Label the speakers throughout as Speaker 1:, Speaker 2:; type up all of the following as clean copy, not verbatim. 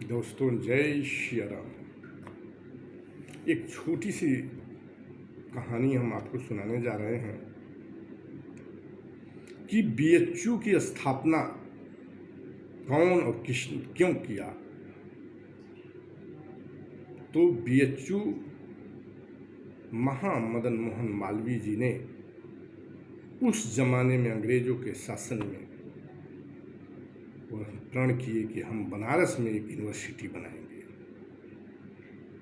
Speaker 1: दोस्तों, जय श्री राम। एक छोटी सी कहानी हम आपको सुनाने जा रहे हैं कि बीएचयू की स्थापना कौन और किसने क्यों किया। तो बीएचयू मदन मोहन मालवीय जी ने उस जमाने में अंग्रेजों के शासन में वह प्रण किए कि हम बनारस में एक यूनिवर्सिटी बनाएंगे।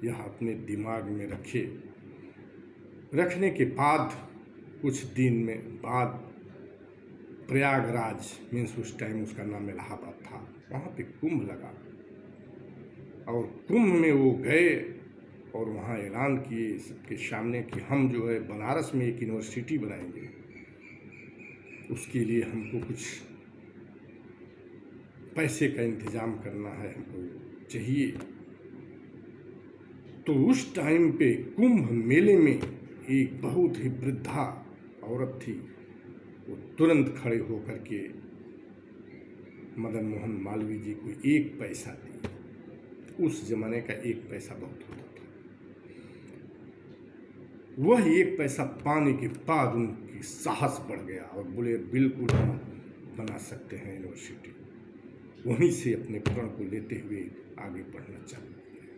Speaker 1: यह अपने दिमाग में रखने के बाद कुछ दिन में बाद प्रयागराज मीन्स उस टाइम उसका नाम इलाहाबाद था, वहाँ पे कुंभ लगा और कुंभ में वो गए और वहाँ ऐलान किए सबके सामने कि हम जो है बनारस में एक यूनिवर्सिटी बनाएंगे। उसके लिए हमको कुछ पैसे का इंतज़ाम करना है, हमको चाहिए। तो उस टाइम पे कुंभ मेले में एक बहुत ही वृद्धा औरत थी। वो तुरंत खड़े होकर के मदन मोहन मालवीय जी को 1 पैसा दी। उस जमाने का 1 पैसा बहुत होता था। वह 1 पैसा पाने के बाद उनकी साहस बढ़ गया और बोले बिल्कुल हम बना सकते हैं यूनिवर्सिटी। वहीं से अपने प्रण को लेते हुए आगे बढ़ना चालू किया।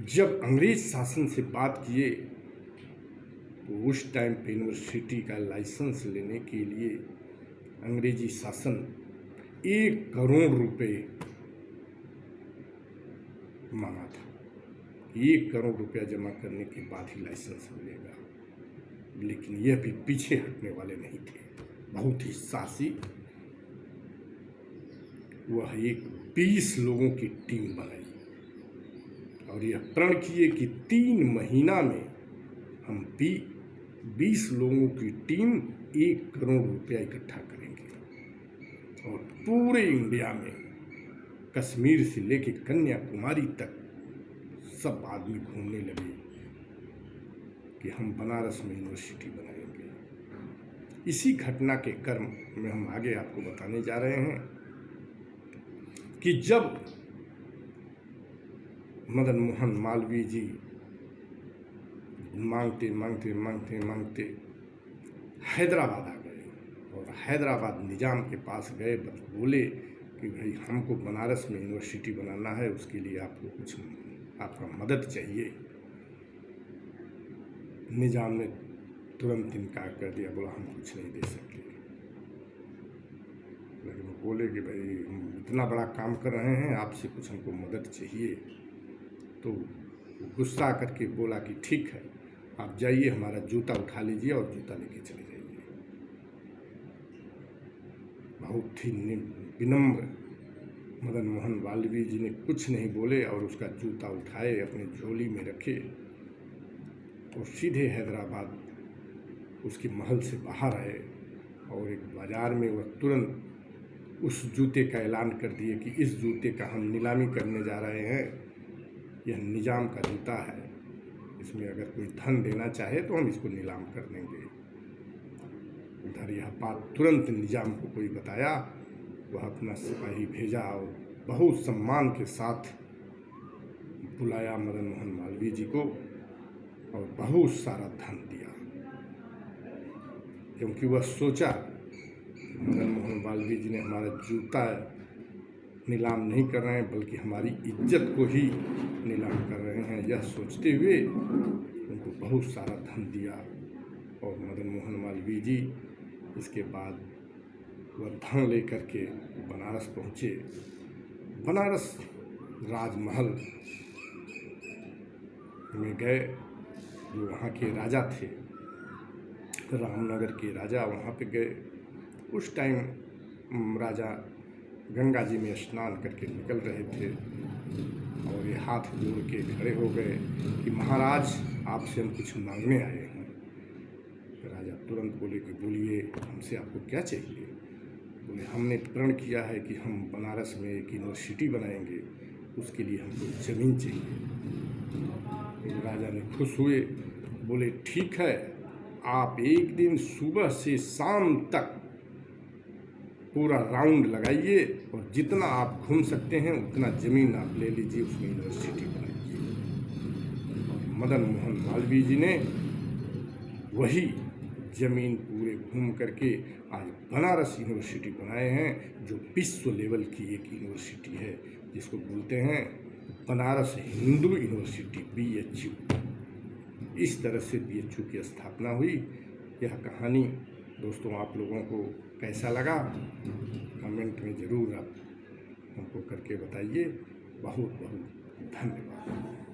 Speaker 1: जब अंग्रेज शासन से बात किए तो उस टाइम पे यूनिवर्सिटी का लाइसेंस लेने के लिए अंग्रेजी शासन 1 करोड़ रुपए मांगा था। 1 करोड़ रुपया जमा करने के बाद ही लाइसेंस मिलेगा। लेकिन यह भी पीछे हटने वाले नहीं थे, बहुत ही साहसी। वह एक 20 लोगों की टीम बनाई और यह प्रण किए कि 3 महीना में हम 20 लोगों की टीम 1 करोड़ रुपया इकट्ठा करेंगे और पूरे इंडिया में कश्मीर से लेकर कन्याकुमारी तक सब आदमी घूमने लगे कि हम बनारस में यूनिवर्सिटी बनाएंगे। इसी घटना के क्रम में हम आगे आपको बताने जा रहे हैं कि जब मदन मोहन मालवीय जी मांगते हैदराबाद आ गए और हैदराबाद निजाम के पास गए। बस बोले कि भाई हमको बनारस में यूनिवर्सिटी बनाना है, उसके लिए आपको कुछ आपका मदद चाहिए। निजाम ने तुरंत इनकार कर दिया, बोला हम कुछ नहीं दे सकते। लेकिन वो बोले कि भाई हम इतना बड़ा काम कर रहे हैं, आपसे कुछ हमको मदद चाहिए। तो गुस्सा करके बोला कि ठीक है, आप जाइए, हमारा जूता उठा लीजिए और जूता लेके चले जाइए। बहुत ही विनम्र मदन मोहन मालवीय जी ने कुछ नहीं बोले और उसका जूता उठाए, अपने झोली में रखे और सीधे हैदराबाद उसके महल से बाहर आए और एक बाज़ार में वह तुरंत उस जूते का ऐलान कर दिए कि इस जूते का हम नीलामी करने जा रहे हैं। यह निजाम का जूता है, इसमें अगर कोई धन देना चाहे तो हम इसको नीलाम कर देंगे। उधर यह बात तुरंत निजाम को कोई बताया, वह अपना सिपाही भेजा और बहुत सम्मान के साथ बुलाया मदन मोहन मालवीय जी को और बहुत सारा धन दिया, क्योंकि वह सोचा मदन मोहन मालवीय जी ने हमारा जूता नीलाम नहीं कर रहे हैं बल्कि हमारी इज्जत को ही नीलाम कर रहे हैं। यह सोचते हुए उनको बहुत सारा धन दिया और मदन मोहन मालवीय जी इसके बाद वह धन लेकर के बनारस पहुँचे। बनारस राजमहल में गए, जो वहाँ के राजा थे, रामनगर के राजा, वहाँ पे गए। उस टाइम राजा गंगा जी में स्नान करके निकल रहे थे और ये हाथ जोड़ के खड़े हो गए कि महाराज आपसे हम कुछ मांगने आए हैं। राजा तुरंत बोले कि बोलिए, हमसे आपको क्या चाहिए। बोले हमने प्रण किया है कि हम बनारस में एक यूनिवर्सिटी बनाएंगे, उसके लिए हमको ज़मीन चाहिए। राजा ने खुश हुए, बोले ठीक है, आप एक दिन सुबह से शाम तक पूरा राउंड लगाइए और जितना आप घूम सकते हैं उतना ज़मीन आप ले लीजिए, उसमें यूनिवर्सिटी बनाइए। और मदन मोहन मालवीय जी ने वही ज़मीन पूरे घूम करके आज बनारस यूनिवर्सिटी बनाए हैं, जो विश्व लेवल की एक यूनिवर्सिटी है, जिसको बोलते हैं बनारस हिंदू यूनिवर्सिटी, BHU। इस तरह से BHU की स्थापना हुई। यह कहानी दोस्तों आप लोगों को कैसा लगा कमेंट में ज़रूर आप हमको करके बताइए। बहुत बहुत धन्यवाद।